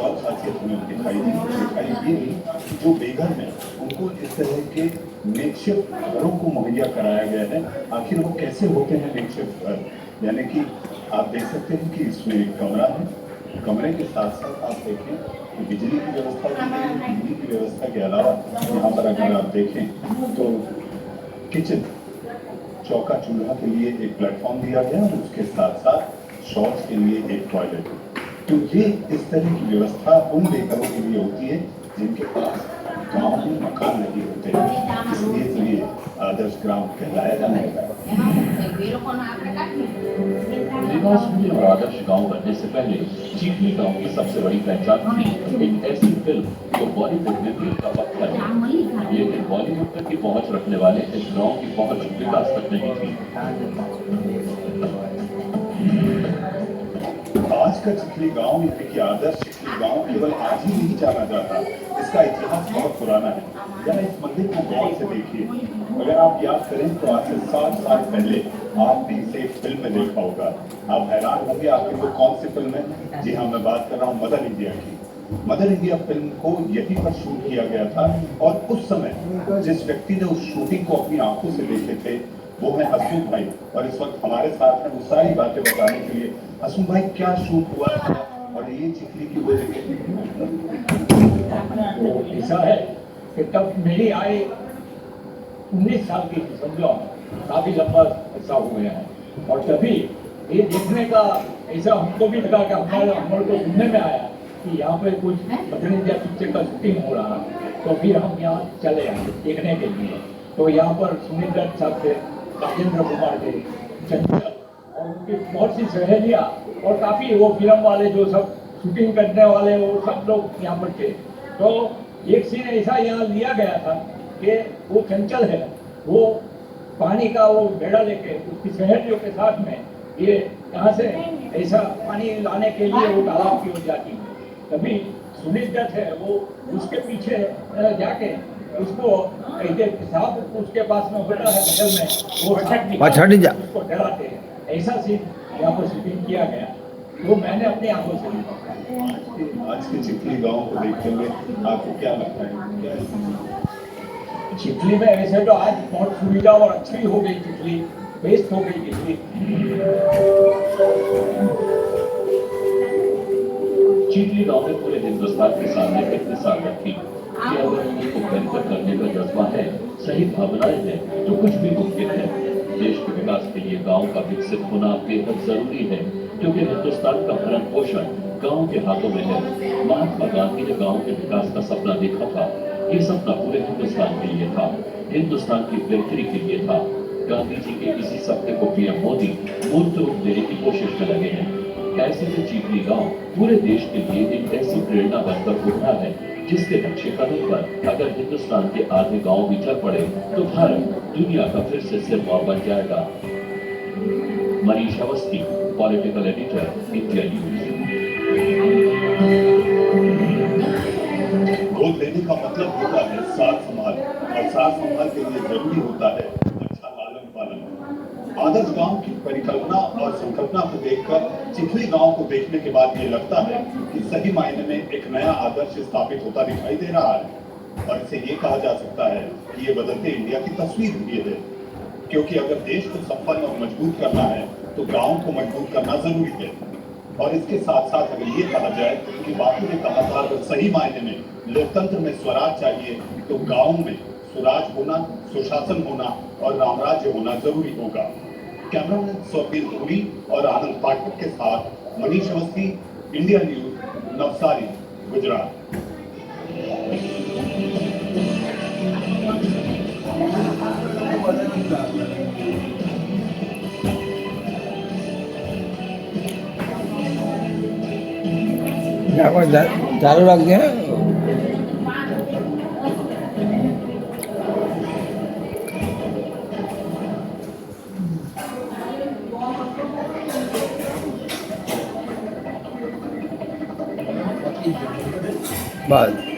और खासियत हमें दिखाई ये दी जो बेघर हैं उनको इस तरह के मेकशिफ्ट घरों को मुहैया कराया गया है। आखिर वो कैसे होते हैं मेकशिफ्ट घर, यानी कि आप देख सकते हैं कि इसमें एक कमरा है, कमरे के साथ साथ आप देखें कि बिजली की व्यवस्था की गई है। बिजली की व्यवस्था के अलावा यहाँ पर अगर आप देखें तो किचन चौका चूल्हा के लिए एक प्लेटफॉर्म दिया गया और उसके साथ साथ शौच के लिए एक टॉयलेट। तो ये इस तरह की व्यवस्था उन बेघरों के लिए होती है जिनके पास गांव में मकान नहीं होते हैं, इसलिए तो ये आदर्श ग्राम कहलाया जाने लगा। निवास में और आदर्श गांव बनने से पहले चीखली गांव की सबसे बड़ी पहचान थी एक ऐसी फिल्म जो बॉलीवुड में भी का वक्त है, लेकिन बॉलीवुड तक की पहुंच रखने वाले इस गांव की पहुंच विकास तक नहीं थी। आज का चिखली गांव यानी कि आदर्श चिखली गांव केवल आज ही नहीं जाना जाता, इसका इतिहास बहुत पुराना है। या इस मंदिर को गौर से देखिए, अगर आप याद करें तो आज से 60 साल पहले आपने इसे फिल्म में देखा होगा। आप हैरान होंगे आखिर वो कौन सी फिल्म है। जी हाँ, मैं बात कर रहा हूँ मदर इंडिया की। मदर इंडिया फिल्म को यहीं पर शूट किया गया था और उस समय जिस व्यक्ति ने उस शूटिंग को अपनी आंखों से देखे थे वो है हसूम भाई, और इस वक्त हमारे साथ हैं वो सारी बातें बताने के लिए। हसूम भाई, क्या शूट हुआ था और ये चिखली की वो जगह? ऐसा है कि तब मेरी आय 19 साल की थी, समझो काफी लंबा ऐसा हो गया है। और तभी ये देखने का ऐसा हमको भी लगा कि हमारे को सुनने में आया कि यहाँ पे कुछ मदर इंडिया पिक्चर का शूटिंग हो रहा है, तो फिर हम यहाँ चले आए देखने के लिए। तो यहाँ पर सुनील दत्त साहब थे, राजेंद्र कुमार थे, चंचल और उनकी बहुत सी सहेलियाँ और काफी वो फिल्म वाले जो सब शूटिंग करने वाले वो सब लोग यहाँ पर थे। तो एक सीन ऐसा यहाँ लिया गया था कि वो चंचल है, वो पानी का वो बेड़ा लेके उसकी सहेलियों के साथ में ये यहाँ से ऐसा पानी लाने के लिए वो तालाब की ओर जाती है। तभी सुनील दत्त है वो उसके पीछे जाके उसको कहते साहब उसके पास में होता है बगल में वो हटक जा उसको डराते हैं। ऐसा सीन यहाँ पर शूटिंग किया गया, वो मैंने अपनी आंखों से देखा। आज के चिखली गांव को देखते हुए आपको क्या लगता है? चिखली में ऐसे तो आज बहुत सुविधा और अच्छी हो गई, चिखली बेस्ट हो गई चिखली। चिखली गांव में पूरे हिंदुस्तान के सामने एक मिसाल रखी कि अगर उनको बेहतर करने का जज्बा है, सही भावनाएं हैं, तो कुछ भी मुमकिन है। देश के विकास के लिए गांव का विकसित होना बेहद जरूरी है, क्योंकि हिंदुस्तान का भरण पोषण गांव के हाथों में है। महात्मा गांधी ने गांव के विकास का सपना देखा था। ये सपना पूरे हिंदुस्तान के लिए था, हिंदुस्तान की बेहतरी के लिए था। गांधी जी के इसी सपने को पीएम मोदी मूर्त रूप देने की कोशिश में लगे हैं। ऐसे में चिखली गांव पूरे देश के लिए एक ऐसी प्रेरणा बनकर उभरा है जिसके नक्शे कदम पर अगर हिंदुस्तान के आधे गांव भी चल पड़े तो भारत दुनिया का फिर से सिरमौर बन जाएगा। Manish Awasthi, political editor, India news. गोद लेने का मतलब होता है साथ संभाल, और साथ संभाल के लिए जरूरी होता है अच्छा लालन पालन। आदर्श गांव की परिकल्पना और संकल्पना को देखकर चिखली गांव को देखने के बाद ये लगता है कि सही मायने में एक नया आदर्श स्थापित होता दिखाई दे रहा है। और इसे ये कहा जा सकता है कि ये बदलते इंडिया की तस्वीर भी है, क्योंकि अगर देश को संपन्न और मजबूत करना है तो गांव को मजबूत करना जरूरी है। और इसके साथ साथ अगर ये कहा जाए कि बापू ने कहा था अगर सही मायने में लोकतंत्र में स्वराज चाहिए तो गांव में सुराज होना, सुशासन होना और रामराज्य होना जरूरी होगा। कैमरामैन स्वप्निल धूरी और आनंद पाठक के साथ मनीष अवस्थी, इंडिया न्यूज, नवसारी, गुजरात। चालू रख दिया। बस